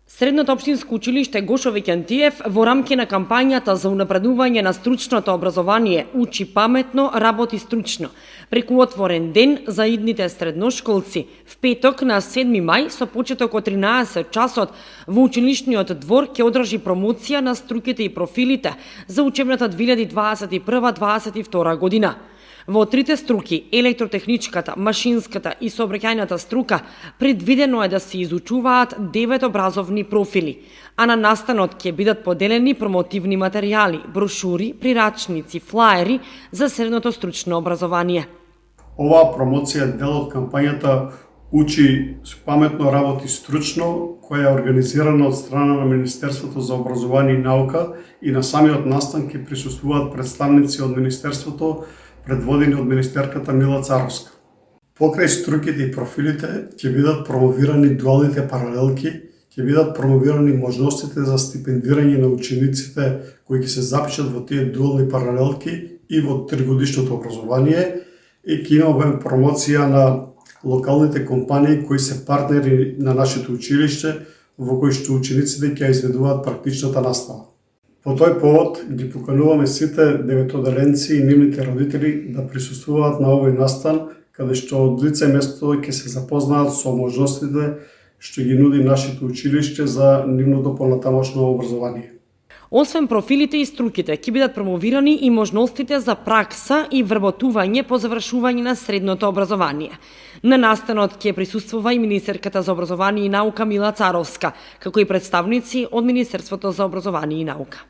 Средното општинско училиште Гошо Викентиев во рамки на кампањата за унапредување на стручното образование Учи паметно, работи стручно, преку отворен ден за идните средношколци, в петок на 7 мај со почеток од 13 часот во училишниот двор ќе одржи промоција на струките и профилите за учебната 2021-2022 година. Во трите струки, електротехничката, машинската и сообраќајната струка, предвидено е да се изучуваат 9 образовни профили, а на настанот ќе бидат поделени промотивни материјали, брошури, прирачници, флаери за средното стручно образование. Оваа промоција е дел од кампањата Учи паметно, работи стручно, која е организирана од страна на Министерството за образование и наука, и на самиот настан ќе присуствуваат представници од Министерството, предводени од министерката Мила Царовска. Покрај струките и профилите ќе бидат промовирани дуалните паралелки, ќе бидат промовирани можностите за стипендирање на учениците кои ќе се запишат во тие дуални паралелки и во тригодишното образование, и ќе имаме промоција на локалните компании кои се партнери на нашето училиште, во кои што учениците ќе изведуваат практичната настава. По тој повод ги покануваме сите деветоделенци и нивните родители да присуствуваат на овој настан, каде што од лице место ќе се запознаат со можностите што ги нуди нашето училиште за нивното понатамошно образование. Освен профилите и струките, ќе бидат промовирани и можностите за пракса и вработување по завршување на средното образование. На настанот ќе присуствува и министерката за образование и наука Мила Царовска, како и представници од Министерството за образование и наука.